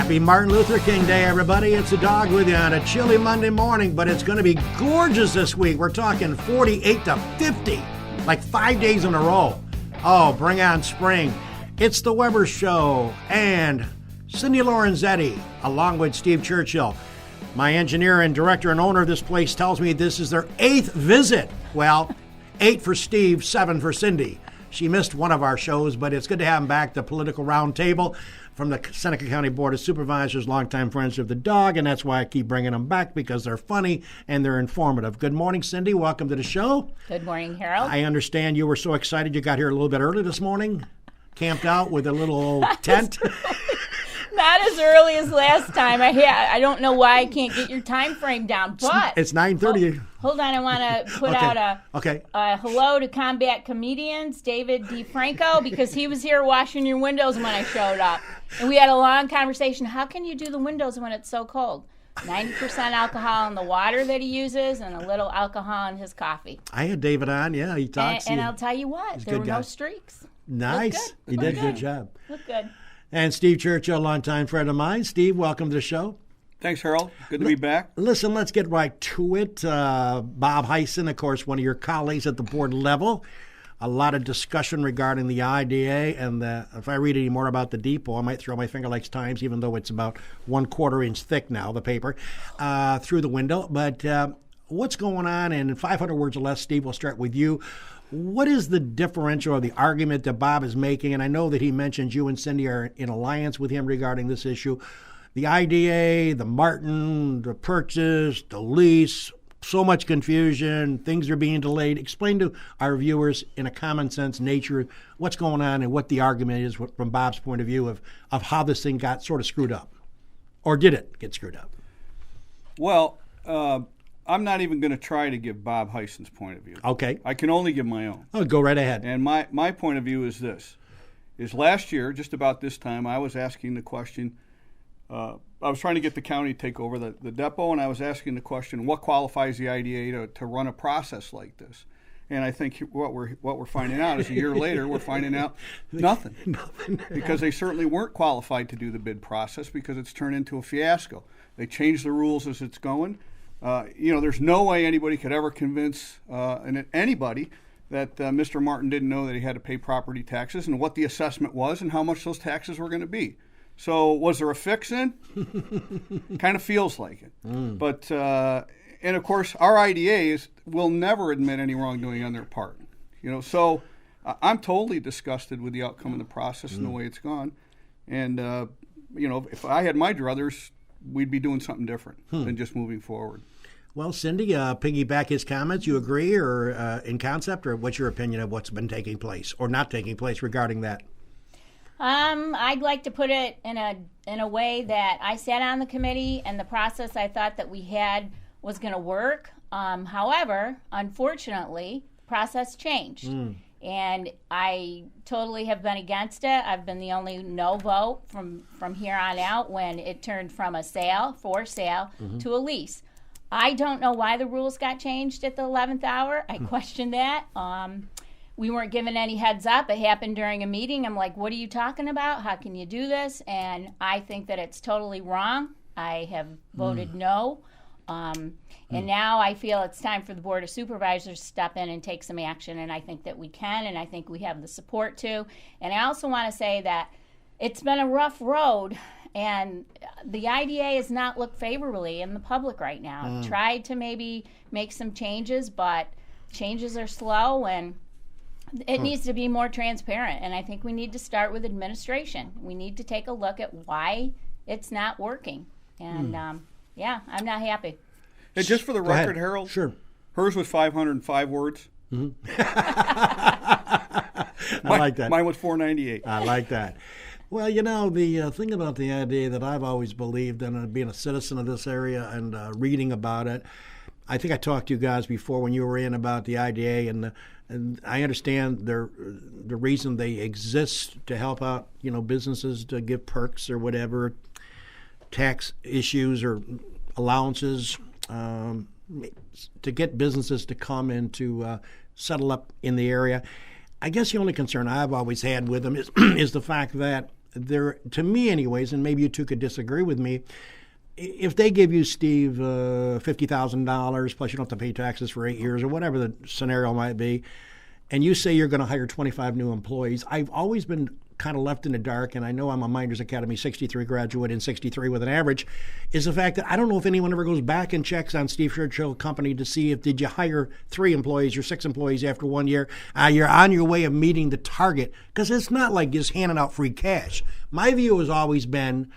Happy Martin Luther King Day, everybody. It's the dog with you on a chilly Monday morning, but it's going to be gorgeous this week. We're talking 48 to 50, like 5 days in a row. Oh, bring on spring. It's the Weber Show and Cindy Lorenzetti, along with Steve Churchill. My engineer and director and owner of this place tells me this is their 8th visit. Well, 8 for Steve, 7 for Cindy. She missed one of our shows, but it's good to have him back, the Political Roundtable from the Seneca County Board of Supervisors, longtime friends of the dog, and that's why I keep bringing them back, because they're funny and they're informative. Good morning, Cindy. Welcome to the show. Good morning, Harold. I understand you were so excited you got here a little bit early this morning, camped out with a little tent. Not as early as last time. I don't know why I can't get your time frame down, but it's 9:30. Hold on, I want to put out a hello to Combat Comedians, David DeFranco, because he was here washing your windows when I showed up. And we had a long conversation. How can you do the windows when it's so cold? 90% alcohol in the water that he uses and a little alcohol in his coffee. I had David on, yeah, he talks. And I'll tell you what, there were no streaks. Nice. He did a good job. Look good. And Steve Churchill, a longtime friend of mine. Steve, welcome to the show. Thanks, Harold. Good to be back. Listen, let's get right to it. Bob Heisen, of course, one of your colleagues at the board level. A lot of discussion regarding the IDA, and if I read any more about the depot, I might throw my Finger Lakes Times, even though it's about 1/4 inch thick now, the paper, through the window. But what's going on? And in 500 words or less, Steve, we'll start with you. What is the differential or the argument that Bob is making? And I know that he mentioned you and Cindy are in alliance with him regarding this issue. The IDA, the Martin, the purchase, the lease, so much confusion, things are being delayed. Explain to our viewers in a common sense nature what's going on and what the argument is from Bob's point of view of how this thing got sort of screwed up. Or did it get screwed up? Well, I'm not even going to try to give Bob Heisen's point of view. Okay. I can only give my own. Oh, go right ahead. And my point of view is this. Is last year, just about this time, I was asking the question, I was trying to get the county to take over the depot, and I was asking the question, what qualifies the IDA to run a process like this? And I think what we're finding out is a year later, we're finding out nothing. Because they certainly weren't qualified to do the bid process because it's turned into a fiasco. They changed the rules as it's going. There's no way anybody could ever convince anybody that Mr. Martin didn't know that he had to pay property taxes and what the assessment was and how much those taxes were going to be. So was there a fix-in? Kind of feels like it. But, and of course, our IDAs will never admit any wrongdoing on their part. So I'm totally disgusted with the outcome of the process and the way it's gone. And, if I had my druthers, we'd be doing something different than just moving forward. Well, Cindy, piggyback his comments. You agree or in concept, or what's your opinion of what's been taking place or not taking place regarding that? I'd like to put it in a way that I sat on the committee and the process I thought that we had was going to work. However, unfortunately, the process changed. And I totally have been against it. I've been the only no vote from here on out when it turned from a for sale, to a lease. I don't know why the rules got changed at the 11th hour. I question that. We weren't given any heads up. It happened during a meeting. I'm like, what are you talking about? How can you do this? And I think that it's totally wrong. I have voted no. And now I feel it's time for the Board of Supervisors to step in and take some action, and I think that we can, and I think we have the support to. And I also want to say that it's been a rough road, and the IDA has not looked favorably in the public right now. Tried to maybe make some changes, but changes are slow, and it needs to be more transparent. And I think we need to start with administration. We need to take a look at why it's not working. And, I'm not happy. And just for the record, Harold, sure. Hers was 505 words. I like that. Mine was 498. I like that. Well, the thing about the IDA that I've always believed, and being a citizen of this area and reading about it, I think I talked to you guys before when you were in about the IDA, and I understand the reason they exist to help out, businesses to give perks or whatever, tax issues or allowances, to get businesses to come and to settle up in the area. I guess the only concern I've always had with them is the fact that there, to me anyways, and maybe you two could disagree with me, if they give you, Steve, $50,000 plus you don't have to pay taxes for 8 years or whatever the scenario might be, and you say you're going to hire 25 new employees, I've always been kind of left in the dark, and I know I'm a Miners Academy 63 graduate and 63 with an average, is the fact that I don't know if anyone ever goes back and checks on Steve Churchill Company to see if did you hire 3 employees or 6 employees after 1 year. You're on your way of meeting the target, because it's not like just handing out free cash. My view has always been,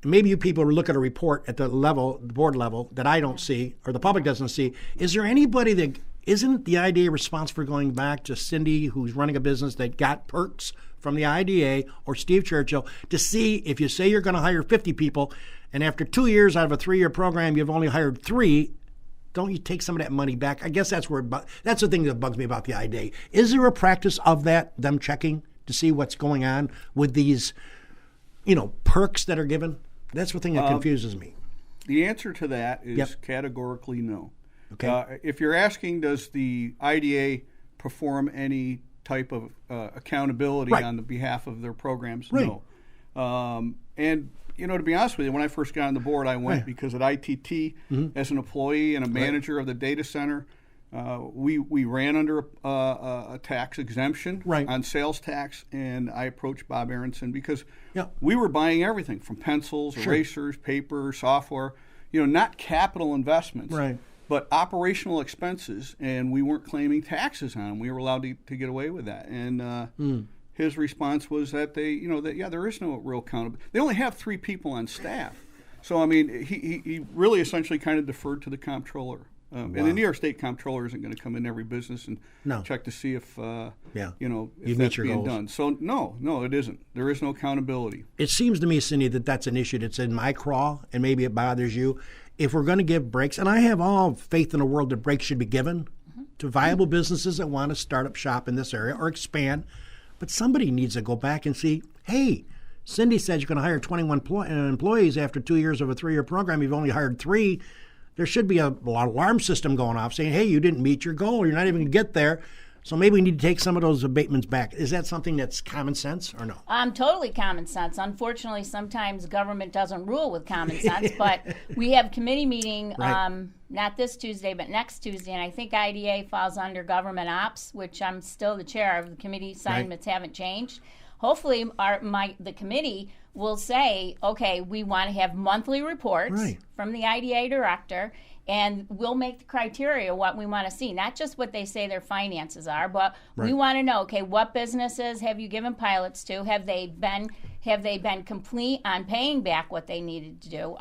maybe you people look at a report at the level, the board level, that I don't see or the public doesn't see. Is there anybody that isn't the IDA responsible for going back to Cindy, who's running a business that got perks from the IDA, or Steve Churchill, to see if you say you're going to hire 50 people and after 2 years out of a 3-year program you've only hired 3, don't you take some of that money back? I guess that's that's the thing that bugs me about the IDA. Is there a practice of that, them checking to see what's going on with these, perks that are given? That's the thing that confuses me. The answer to that is categorically no. Okay. If you're asking, does the IDA perform any type of accountability on the behalf of their programs? Right. No. And, to be honest with you, when I first got on the board, I went because at ITT, as an employee and a manager of the data center, we ran under a tax exemption on sales tax, and I approached Bob Aronson because we were buying everything from pencils, erasers, paper, software, not capital investments. Right. But operational expenses, and we weren't claiming taxes on them. We were allowed to get away with that. And his response was that there is no real accountability. They only have 3 people on staff. So, I mean, he really essentially kind of deferred to the comptroller. And the New York State comptroller isn't going to come in every business and check to see if, if that's being done. So, no, it isn't. There is no accountability. It seems to me, Cindy, that's an issue that's in my craw, and maybe it bothers you. If we're going to give breaks, and I have all faith in the world that breaks should be given to viable businesses that want to start up shop in this area or expand, but somebody needs to go back and see, hey, Cindy said you're going to hire 21 employees after 2 years of a 3-year program. You've only hired 3. There should be an alarm system going off saying, hey, you didn't meet your goal. You're not even going to get there. So maybe we need to take some of those abatements back. Is that something that's common sense or no? Totally common sense. Unfortunately, sometimes government doesn't rule with common sense, but we have committee meeting not this Tuesday, but next Tuesday, and I think IDA falls under government ops, which I'm still the chair of. The committee assignments haven't changed. Hopefully, the committee will say, okay, we want to have monthly reports from the IDA director, and we'll make the criteria what we want to see, not just what they say their finances are, but we want to know, okay, what businesses have you given pilots to? Have they been complete on paying back what they needed to do?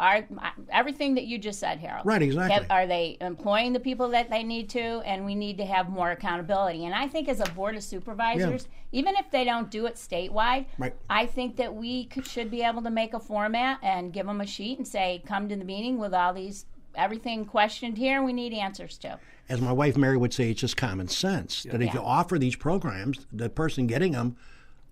Everything that you just said, Harold. Right, exactly. Are they employing the people that they need to? And we need to have more accountability. And I think as a board of supervisors, even if they don't do it statewide, I think that we should be able to make a format and give them a sheet and say, come to the meeting with all these everything questioned here, we need answers to. As my wife Mary would say, it's just common sense that if you offer these programs, the person getting them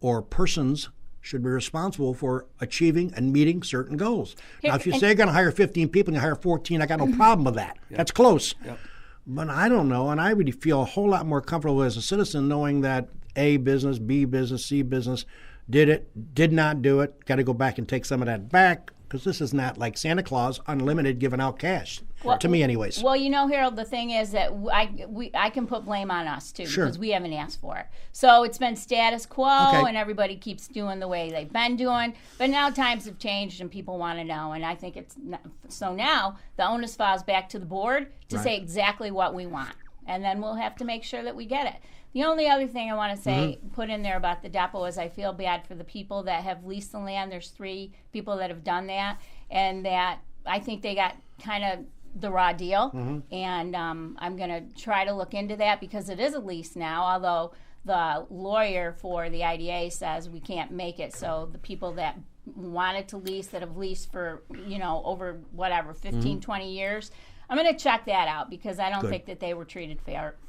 or persons should be responsible for achieving and meeting certain goals. Now, if you say you're going to hire 15 people and you hire 14, I got no problem with that. That's close. But I don't know, and I would feel a whole lot more comfortable as a citizen knowing that A business, B business, C business did it, did not do it, got to go back and take some of that back. Because this is not like Santa Claus, unlimited, giving out cash, to me anyways. Well, Harold, the thing is that I can put blame on us, too, because we haven't asked for it. So it's been status quo, and everybody keeps doing the way they've been doing. But now times have changed, and people want to know. And I think so now the onus falls back to the board to say exactly what we want. And then we'll have to make sure that we get it. The only other thing I want to say, put in there about the depot is I feel bad for the people that have leased the land. There's 3 people that have done that, and that I think they got kind of the raw deal. And I'm going to try to look into that because it is a lease now, although the lawyer for the IDA says we can't make it. So the people that wanted to lease, that have leased for, over 15, 20 years, I'm going to check that out because I don't think that they were treated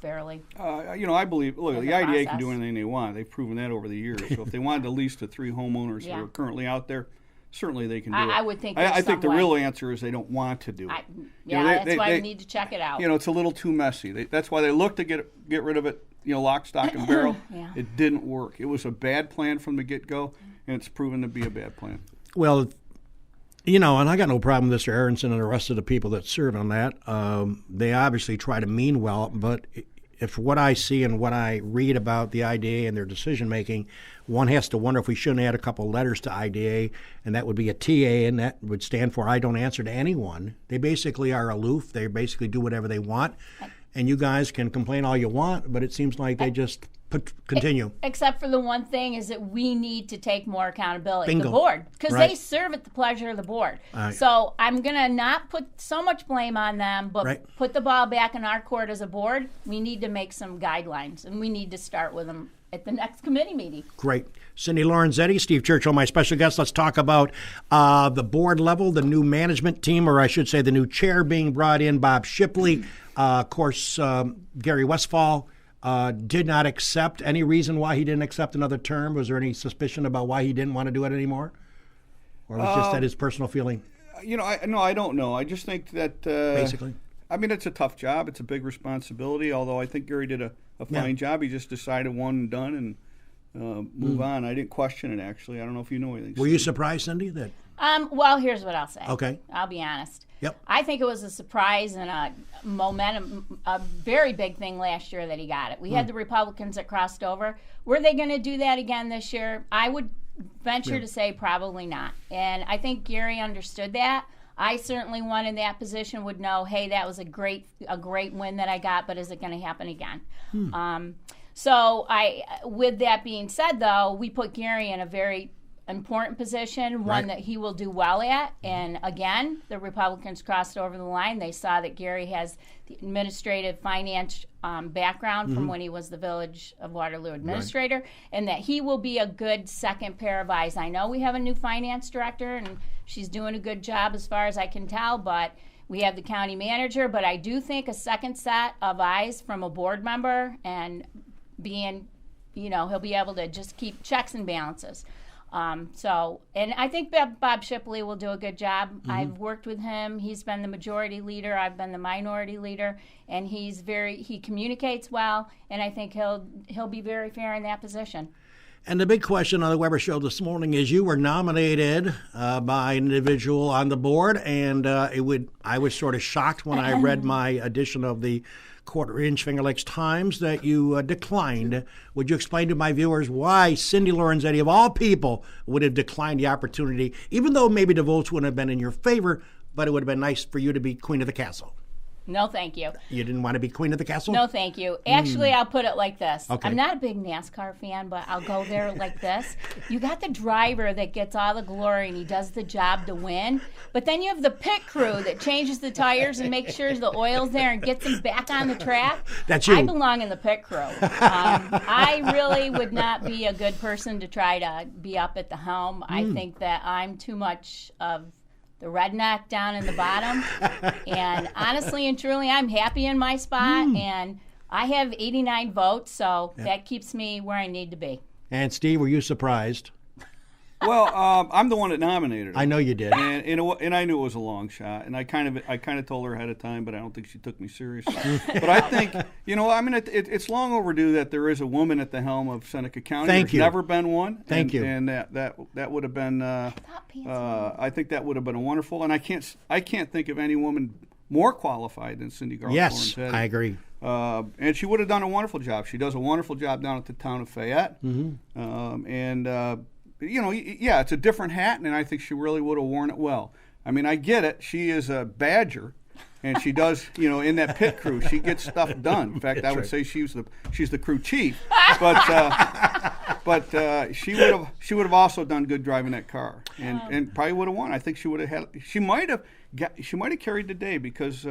fairly. I believe, look, the IDA can do anything they want. They've proven that over the years. So if they wanted to lease to 3 homeowners who are currently out there, certainly they can do it. I would think I think the real answer is they don't want to do it. That's why we need to check it out. It's a little too messy. That's why they looked to get rid of it, lock, stock, and barrel. It didn't work. It was a bad plan from the get-go. and it's proven to be a bad plan. Well, and I got no problem with Mr. Aronson and the rest of the people that serve on that. They obviously try to mean well, but if what I see and what I read about the IDA and their decision making, one has to wonder if we shouldn't add a couple letters to IDA, and that would be a TA, and that would stand for I don't answer to anyone. They basically are aloof. They basically do whatever they want, and you guys can complain all you want, but it seems like they just continue. Except for the one thing is that we need to take more accountability. Bingo. The board, because Right. they serve at the pleasure of the board. So I'm going to not put so much blame on them, but Right. put the ball back in our court as a board. We need to make some guidelines, and we need to start with them at the next committee meeting. Great. Cindy Lorenzetti, Steve Churchill, my special guest. Let's talk about the board level, the new management team, or I should say the new chair being brought in, Bob Shipley. Of course, Gary Westfall did not accept. Any reason why he didn't accept another term? Was there any suspicion about why he didn't want to do it anymore? Or was just that his personal feeling? I don't know. I just think that Basically. I mean, it's a tough job. It's a big responsibility. Although I think Gary did a fine job. He just decided one and done and move on. I didn't question it, actually. I don't know if you know anything. Were you surprised, Cindy? That Well, here's what I'll say. Okay. I'll be honest. Yep. I think it was a surprise and a momentum, a very big thing last year that he got it. We had the Republicans that crossed over. Were they going to do that again this year? I would venture to say probably not. And I think Gary understood that. I certainly wanted that position, would know, hey, that was a great win that I got, but is it going to happen again? So with that being said, though, we put Gary in a very important position, one that he will do well at. And again, the Republicans crossed over the line. They saw that Gary has the administrative finance background from when he was the Village of Waterloo administrator, and that he will be a good second pair of eyes. I know we have a new finance director, and she's doing a good job as far as I can tell, but we have the county manager. But I do think a second set of eyes from a board member and being, he'll be able to just keep checks and balances. And I think Bob Shipley will do a good job. I've worked with him. He's been the majority leader. I've been the minority leader, and he communicates well, and I think he'll be very fair in that position. And the big question on the Weber Show this morning is you were nominated by an individual on the board, and I was sort of shocked when I read my edition of the Quarter-Inch Finger Lakes Times that you declined. Would you explain to my viewers why Cindy Lorenzetti, of all people, would have declined the opportunity, even though maybe the votes wouldn't have been in your favor, but it would have been nice for you to be Queen of the Castle? No, thank you. You didn't want to be Queen of the Castle? No, thank you. Actually, I'll put it like this. Okay. I'm not a big NASCAR fan, but I'll go there like this. You got the driver that gets all the glory and he does the job to win, but then you have the pit crew that changes the tires and makes sure the oil's there and gets them back on the track. That's you. I belong in the pit crew. I really would not be a good person to try to be up at the helm. I think that I'm too much of the redneck down in the bottom. And honestly and truly, I'm happy in my spot, and I have 89 votes, so that keeps me where I need to be. And Steve, were you surprised? Well, I'm the one that nominated her. I know you did. And I knew it was a long shot, and I kind of told her ahead of time, but I don't think she took me seriously. But I think, it's long overdue that there is a woman at the helm of Seneca County. Thank you. There's never been one. Thank you. And that would have been. I think that would have been wonderful, and I can't think of any woman more qualified than Cindy Garland. Yes, I agree. And she would have done a wonderful job. She does a wonderful job down at the town of Fayette. It's a different hat, and I think she really would have worn it well. I mean, I get it. She is a Badger, and she does, in that pit crew, she gets stuff done. In fact, I would say she's the crew chief. But she would have also done good driving that car, and probably would have won. I think she would have had. She might have carried the day because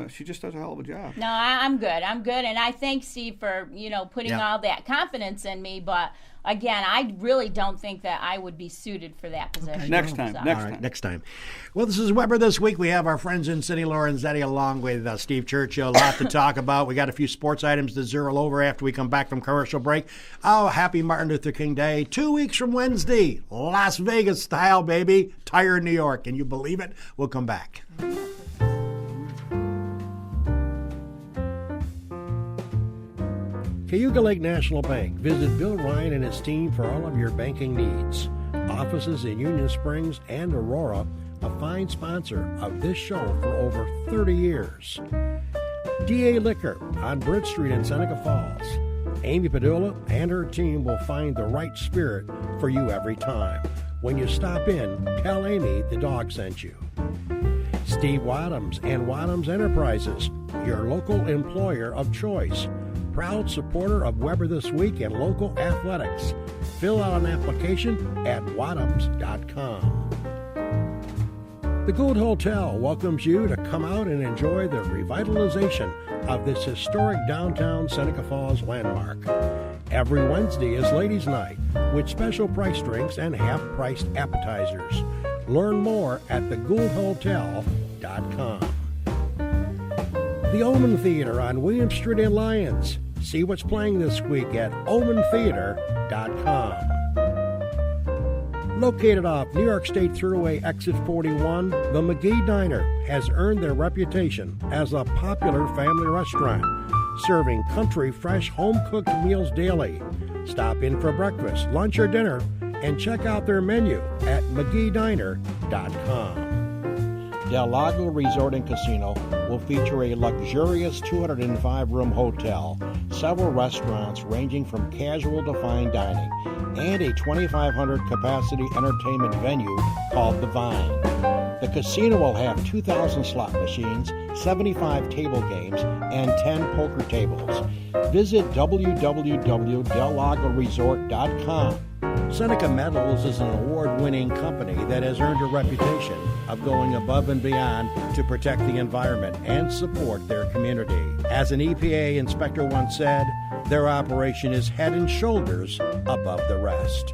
she just does a hell of a job. No, I'm good, and I thank Steve for putting all that confidence in me. But again, I really don't think that I would be suited for that position. Okay. Next time. Next time. Well, this is Weber this week. We have our friends in Cindy Lorenzetti along with Steve Churchill. A lot to talk about. We got a few sports items to zero over after we come back from commercial break. Oh, happy Martin Luther King Day. 2 weeks from Wednesday. Las Vegas style, baby. Tire, New York. Can you believe it? We'll come back. Cayuga Lake National Bank. Visit Bill Ryan and his team for all of your banking needs. Offices in Union Springs and Aurora, a fine sponsor of this show for over 30 years. DA Liquor on Bridge Street in Seneca Falls. Amy Padula and her team will find the right spirit for you every time. When you stop in, tell Amy the dog sent you. Steve Wadhams and Wadhams Enterprises, your local employer of choice. Proud supporter of Weber This Week and local athletics. Fill out an application at wadhams.com. The Gould Hotel welcomes you to come out and enjoy the revitalization of this historic downtown Seneca Falls landmark. Every Wednesday is Ladies' Night with special price drinks and half-priced appetizers. Learn more at thegouldhotel.com. The Omen Theater on William Street in Lyons. See what's playing this week at omentheater.com. Located off New York State Thruway Exit 41, the Mckee Diner has earned their reputation as a popular family restaurant, serving country, fresh, home-cooked meals daily. Stop in for breakfast, lunch, or dinner, and check out their menu at mcgeediner.com. Del Lago Resort and Casino will feature a luxurious 205-room hotel, several restaurants ranging from casual to fine dining, and a 2,500-capacity entertainment venue called The Vine. The casino will have 2,000 slot machines, 75 table games, and 10 poker tables. Visit www.dellagoresort.com. Seneca Metals is an award-winning company that has earned a reputation of going above and beyond to protect the environment and support their community. As an EPA inspector once said, their operation is head and shoulders above the rest.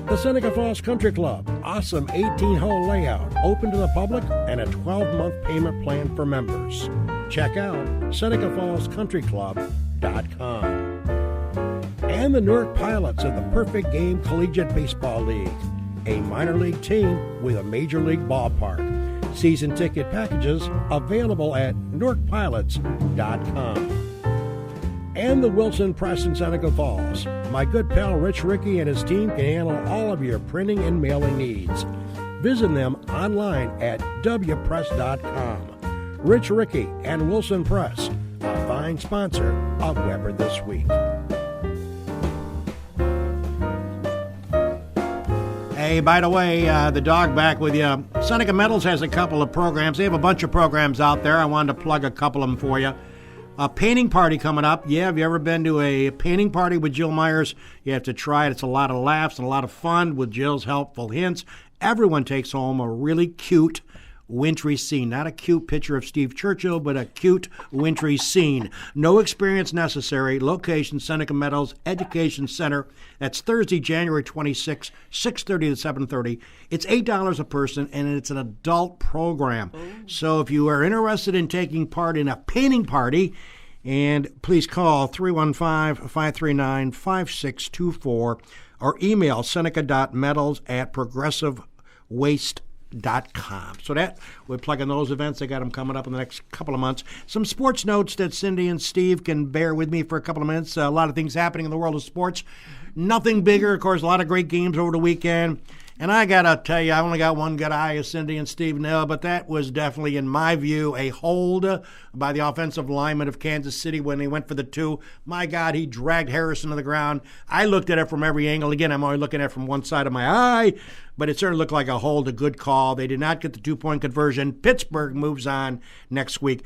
The Seneca Falls Country Club, awesome 18-hole layout, open to the public, and a 12-month payment plan for members. Check out SenecaFallsCountryClub.com. And the Newark Pilots of the Perfect Game Collegiate Baseball League, a minor league team with a major league ballpark. Season ticket packages available at NewarkPilots.com. And the Wilson Press in Seneca Falls. My good pal Rich Rickey and his team can handle all of your printing and mailing needs. Visit them online at wpress.com. Rich Rickey and Wilson Press, a fine sponsor of Weber This Week. Hey, by the way, the dog back with you. Seneca Metals has a couple of programs. They have a bunch of programs out there. I wanted to plug a couple of them for you. A painting party coming up. Yeah, have you ever been to a painting party with Jill Myers? You have to try it. It's a lot of laughs and a lot of fun with Jill's helpful hints. Everyone takes home a really cute wintry scene. Not a cute picture of Steve Churchill, but a cute wintry scene. No experience necessary. Location, Seneca Meadows Education Center. That's Thursday, January 26, 6:30 to 7:30. It's $8 a person, and it's an adult program. So if you are interested in taking part in a painting party, and please call 315-539-5624 or email seneca.metals@progressivewaste.com. So that, we're plugging those events. I got them coming up in the next couple of months. Some sports notes that Cindy and Steve can bear with me for a couple of minutes. A lot of things happening in the world of sports. Nothing bigger, of course, a lot of great games over the weekend. And I got to tell you, I only got one good eye, as Cindy and Steve know, but that was definitely, in my view, a hold by the offensive lineman of Kansas City when they went for the two. My God, he dragged Harrison to the ground. I looked at it from every angle. Again, I'm only looking at it from one side of my eye, but it certainly looked like a hold, a good call. They did not get the two-point conversion. Pittsburgh moves on next week.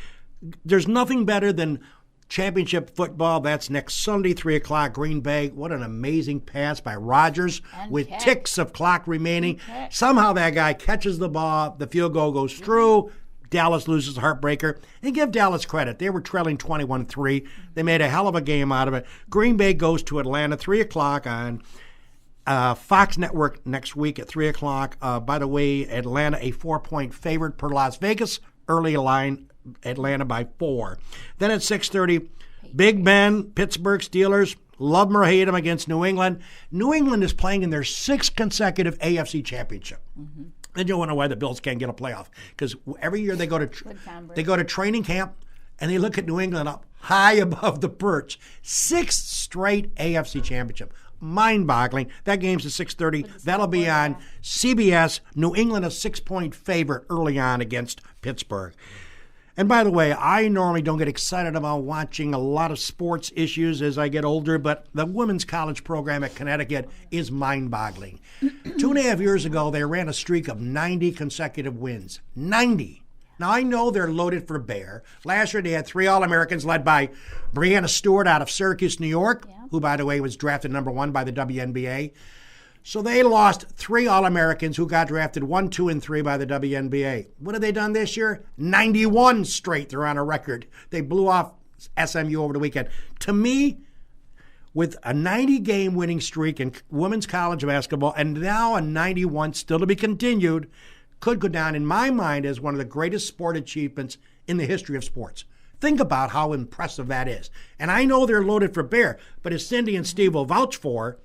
There's nothing better than championship football. That's next Sunday, 3 o'clock, Green Bay. What an amazing pass by Rodgers with ticks of clock remaining. Somehow that guy catches the ball. The field goal goes through. Dallas loses a heartbreaker. And give Dallas credit. They were trailing 21-3. They made a hell of a game out of it. Green Bay goes to Atlanta, 3 o'clock on Fox Network next week at 3 o'clock. By the way, Atlanta a 4-point favorite per Las Vegas. Early line Atlanta by 4. Then at 6:30, Big Ben, Pittsburgh Steelers, love them or hate them against New England. New England is playing in their 6th consecutive AFC championship. Mm-hmm. And you wonder why the Bills can't get a playoff. Because every year they go to training camp and they look at New England up. high above the perch. 6th straight AFC championship. Mind-boggling. That game's at 6:30. That'll be on CBS. New England a 6-point favorite early on against Pittsburgh. And by the way, I normally don't get excited about watching a lot of sports issues as I get older, but the women's college program at Connecticut is mind-boggling. 2.5 years ago, they ran a streak of 90 consecutive wins. 90. Now, I know they're loaded for bear. Last year, they had 3 All-Americans led by Breanna Stewart out of Syracuse, New York, who, by the way, was drafted number 1 by the WNBA. So they lost 3 All-Americans who got drafted 1, 2, and 3 by the WNBA. What have they done this year? 91 straight. They're on a record. They blew off SMU over the weekend. To me, with a 90-game winning streak in women's college basketball and now a 91 still to be continued, could go down in my mind as one of the greatest sport achievements in the history of sports. Think about how impressive that is. And I know they're loaded for bear, but as Cindy and Steve will vouch for,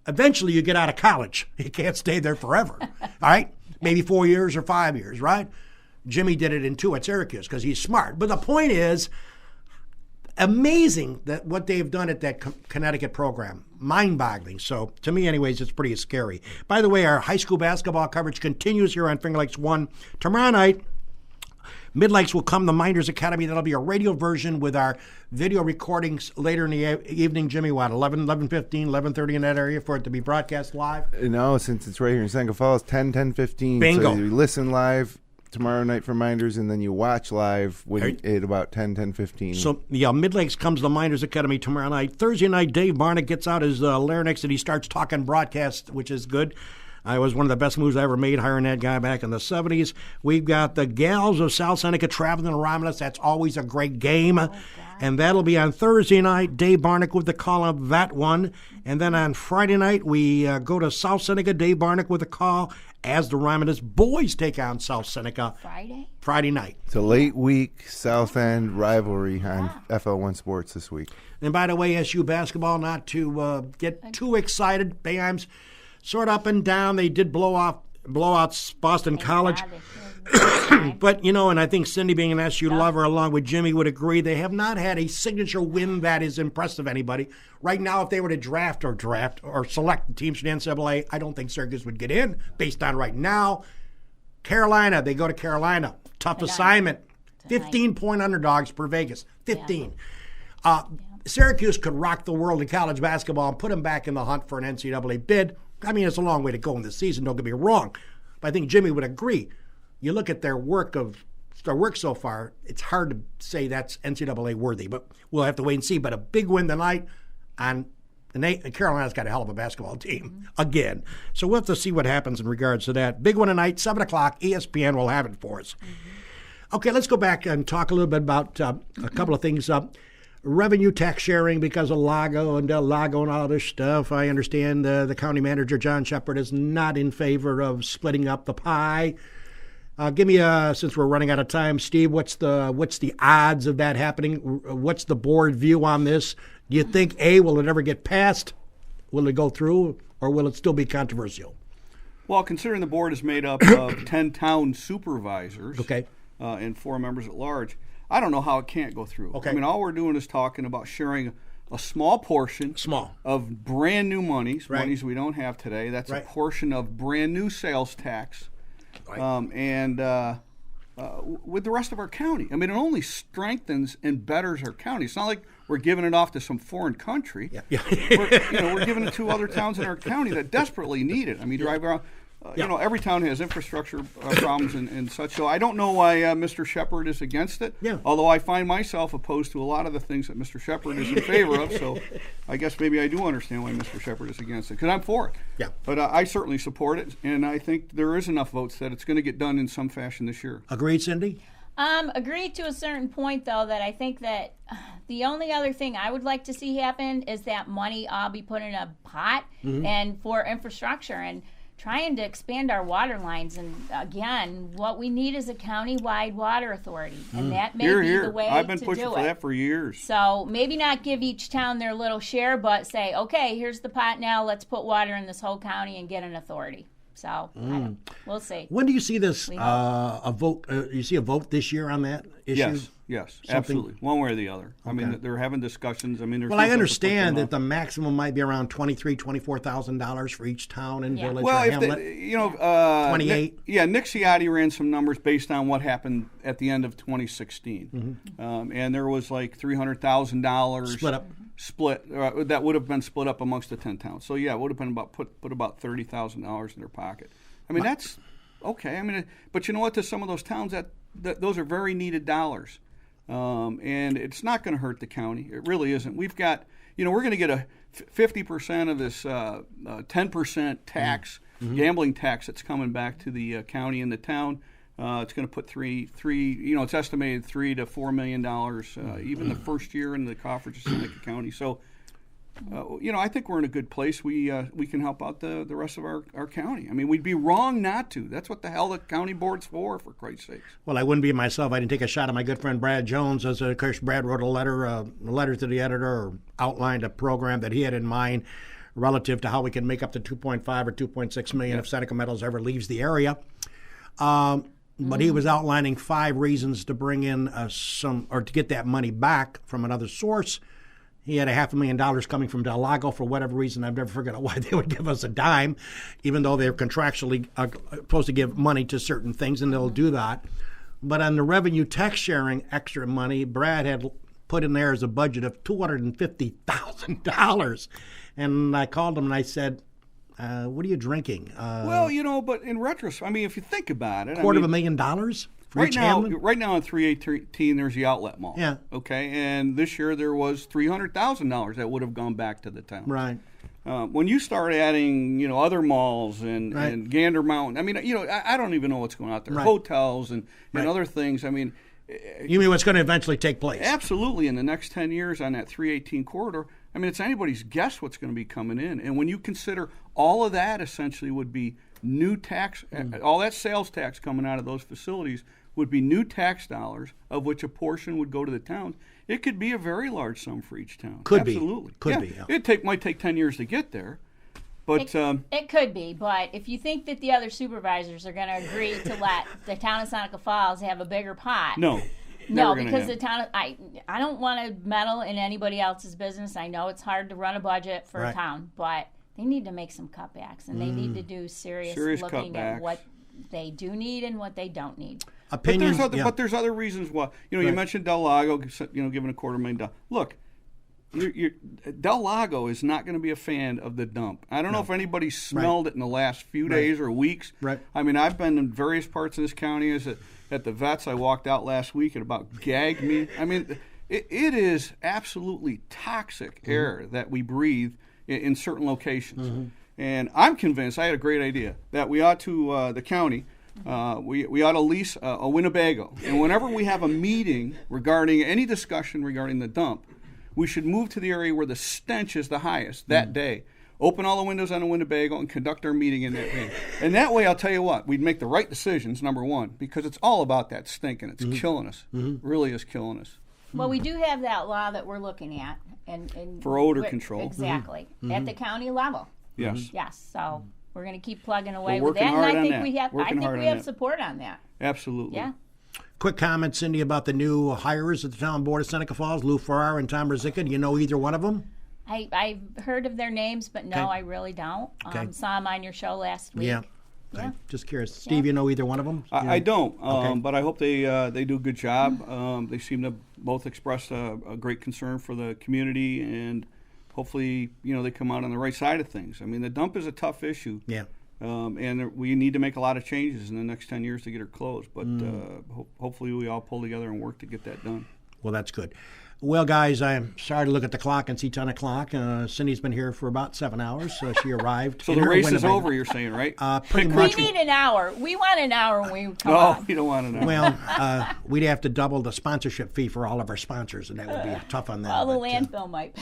eventually you get out of college. You can't stay there forever, all right? Maybe 4 years or 5 years, right? Jimmy did it in 2 at Syracuse because he's smart. But the point is, amazing that what they've done at that Connecticut program. Mind-boggling. So to me, anyways, it's pretty scary. By the way, our high school basketball coverage continues here on Finger Lakes 1. Tomorrow night, Mid-Lakes will come to Minders Academy. That'll be a radio version with our video recordings later in the evening. Jimmy, what, 11:15, 11:30 in that area for it to be broadcast live? No, since it's right here in Seneca Falls, 10:15. Bingo. So you listen live tomorrow night for Minders, and then you watch live at about 10:15. So, yeah, Mid-Lakes comes to Minders Academy tomorrow night. Thursday night, Dave Barnick gets out his larynx and he starts talking broadcast, which is good. It was one of the best moves I ever made, hiring that guy back in the 70s. We've got the Gals of South Seneca traveling to Romulus. That's always a great game. And that'll be on Thursday night. Dave Barnick with the call of that one. And then on Friday night, we go to South Seneca. Dave Barnick with the call as the Romulus boys take on South Seneca. Friday night. It's a late week South End rivalry on FL1 Sports this week. And by the way, SU basketball, not to get too excited, Bayheim's sort of up and down. They did blow out Boston College. But, and I think Cindy, being an SU lover, along with Jimmy, would agree, they have not had a signature win that is impressive anybody. Right now, if they were to draft or select teams from the NCAA, I don't think Syracuse would get in based on right now. Carolina, they go to Carolina. Tough assignment. 15-point underdogs per Vegas. 15. Syracuse could rock the world in college basketball and put them back in the hunt for an NCAA bid. I mean, it's a long way to go in this season, don't get me wrong. But I think Jimmy would agree. You look at their work so far, it's hard to say that's NCAA worthy, but we'll have to wait and see. But a big win tonight and Carolina's got a hell of a basketball team again. So we'll have to see what happens in regards to that. Big one tonight, 7 o'clock, ESPN will have it for us. Okay, let's go back and talk a little bit about a couple of things. Revenue tax sharing because of Lago and all this stuff. I understand the county manager, John Shepard, is not in favor of splitting up the pie. Give me since we're running out of time, Steve, what's the odds of that happening? What's the board view on this? Do you think, will it ever get passed? Will it go through, or will it still be controversial? Well, considering the board is made up of 10 town supervisors and 4 members at large, I don't know how it can't go through. Okay. I mean, all we're doing is talking about sharing a small portion of brand new monies we don't have today. That's a portion of brand new sales tax. And with the rest of our county. I mean, it only strengthens and betters our county. It's not like we're giving it off to some foreign country. We're giving it to other towns in our county that desperately need it. I mean, drive around. Every town has infrastructure problems and such. So I don't know why Mr. Shepard is against it. Although I find myself opposed to a lot of the things that Mr. Shepard is in favor of. So I guess maybe I do understand why Mr. Shepard is against it, because I'm for it. But I certainly support it, and I think there is enough votes that it's going to get done in some fashion this year. Agreed, Cindy? Agreed to a certain point, though, that I think that the only other thing I would like to see happen is that money all be put in a pot and for infrastructure and trying to expand our water lines. And again, what we need is a county-wide water authority, and that may be the way to do it. I've been pushing for that for years. So maybe not give each town their little share, but say, okay, here's the pot now. Let's put water in this whole county and get an authority. So we'll see. When do you see this a vote? You see a vote this year on that? issues? Yes, Something- absolutely. One way or the other. I mean, Okay. they're having discussions. I mean, there's Well, no I sense to put understand them that the up. maximum might be around $24,000 for each town and Yeah. village Well, or if hamlet. they, you know, 28. Nick Ciotti ran some numbers based on what happened at the end of 2016, and there was like $300,000 Split up. that would have been split up amongst the 10 towns. So yeah, it would have been put about $30,000 in their pocket. I mean, that's okay. I mean, but you know what? To some of those towns, that those are very needed dollars, and it's not going to hurt the county. It really isn't. We've got, we're going to get a 50% of this 10% tax, gambling tax that's coming back to the county and the town. It's going to put it's estimated $3 to $4 million even the first year in the coffers of Seneca County. So, I think we're in a good place. We can help out the rest of our county. I mean, we'd be wrong not to. That's what the hell the county board's for Christ's sakes. Well, I wouldn't be myself. I didn't take a shot at my good friend Brad Jones. As of course, Brad wrote a letter to the editor, or outlined a program that he had in mind relative to how we can make up to 2.5 or 2.6 million if Seneca Metals ever leaves the area. But he was outlining 5 reasons to bring in to get that money back from another source. He had $500,000 coming from Del Lago for whatever reason. I've never figured out why they would give us a dime, even though they're contractually supposed to give money to certain things, and they'll do that. But on the revenue tax sharing extra money, Brad had put in there as a budget of $250,000. And I called him and I said, what are you drinking? Well, but in retrospect, I mean, if you think about it, $250,000 for right each now, hamlet? right now in 318, there's the outlet mall. Yeah. Okay, and this year there was $300,000 that would have gone back to the town. Right. When you start adding, other malls and Gander Mountain, I mean, I don't even know what's going on out there. Right. Hotels and other things. I mean, you mean what's going to eventually take place? Absolutely. In the next 10 years on that 318 corridor, I mean, it's anybody's guess what's going to be coming in. And when you consider all of that essentially would be new tax, all that sales tax coming out of those facilities would be new tax dollars, of which a portion would go to the towns. It could be a very large sum for each town. Could be. Absolutely. Could Yeah. be. Yeah. It might take 10 years to get there. But it could be, but if you think that the other supervisors are going to agree to let the town of Seneca Falls have a bigger pot, no, because the town, I don't want to meddle in anybody else's business. I know it's hard to run a budget for a town, but they need to make some cutbacks, and they need to do serious looking at what they do need and what they don't need. Opinions, but there's other reasons why. You mentioned Del Lago, giving $250,000. Look. Del Lago is not going to be a fan of the dump. I don't know if anybody smelled it in the last few days or weeks. Right. I mean, I've been in various parts of this county. At the vets, I walked out last week and about gagged me. I mean, it is absolutely toxic air that we breathe in certain locations. And I'm convinced, I had a great idea, that we ought to, the county, we ought to lease a Winnebago. And whenever we have a meeting regarding any discussion regarding the dump, we should move to the area where the stench is the highest that day. Open all the windows on a Winnebago and conduct our meeting in that way. And that way, I'll tell you what, we'd make the right decisions, number one, because it's all about that stink, and it's killing us. It really is killing us. Well, we do have that law that we're looking at. and For odor control. Exactly. At the county level. Yes. Yes. So we're going to keep plugging away We're with that. working And hard I on think that. we have Working hard on we have that. support on that. Absolutely. Yeah. Quick comment, Cindy, about the new hires at the town board of Seneca Falls, Lou Farrar and Tom Ruzicka. Do you know either one of them? I've heard of their names, but no, Okay. I really don't. Okay. Saw them on your show last week. Yeah. Okay. Yeah. Just curious. Steve, you know either one of them? I don't, Okay. but I hope they do a good job. They seem to both express a great concern for the community, and hopefully, they come out on the right side of things. I mean, the dump is a tough issue. Yeah. And we need to make a lot of changes in the next 10 years to get her closed. But hopefully we all pull together and work to get that done. Well, that's good. Well, guys, I'm sorry to look at the clock and see 10 o'clock. Cindy's been here for about 7 hours. She arrived. So in the her race is Winnebago. over, you're saying, right? Pretty We much. need an hour. We want an hour when we come No, on. you don't want to know. Well, we'd have to double the sponsorship fee for all of our sponsors, and that would be tough on them. Well, the but, landfill might.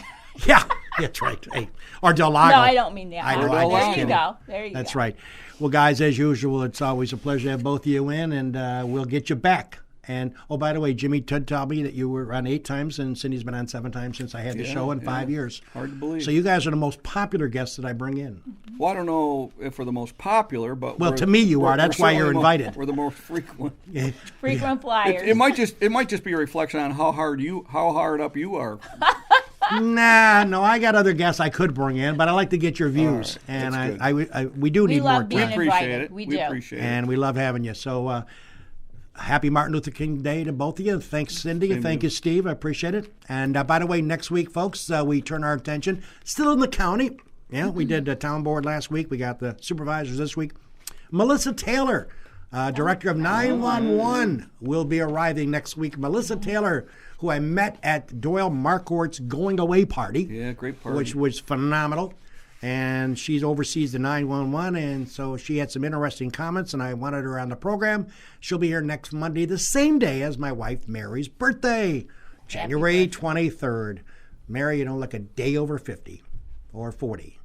yeah, that's right. Hey, or Del Lago. No, I don't mean that. I know, I'm there just you kidding. go. There you go. That's right. Well, guys, as usual, it's always a pleasure to have both of you in, and we'll get you back And, oh, by the way, Jimmy Todd told me that you were on 8 times, and Cindy's been on 7 times since I had the show in 5 years. Hard to believe. So you guys are the most popular guests that I bring in. Well, I don't know if we're the most popular, but well, to me you are. That's why you're invited. We're the most frequent. Frequent flyers. It might just be a reflection on how hard up you are. Nah, no, I got other guests I could bring in, but I like to get your views, and we do need more time. We appreciate it. We appreciate it, and we love having you. So. Happy Martin Luther King Day to both of you. Thanks, Cindy, and thank you, Steve. I appreciate it. And by the way, next week, folks, we turn our attention still in the county. Yeah, we did the town board last week. We got the supervisors this week. Melissa Taylor, director of 911, will be arriving next week. Melissa Taylor, who I met at Doyle Marquardt's going away party. Yeah, great party. Which was phenomenal. And she oversees the 911, and so she had some interesting comments, and I wanted her on the program. She'll be here next Monday, the same day as my wife Mary's birthday, January 23rd. Mary, like a day over 50 or 40.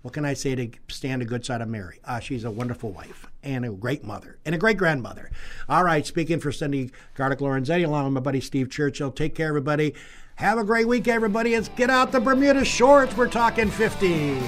What can I say to stand a good side of Mary? She's a wonderful wife and a great mother and a great grandmother. All right, speaking for Cindy Lorenzetti, along with my buddy Steve Churchill. Take care, everybody. Have a great week, everybody. Let's get out the Bermuda shorts. We're talking 50.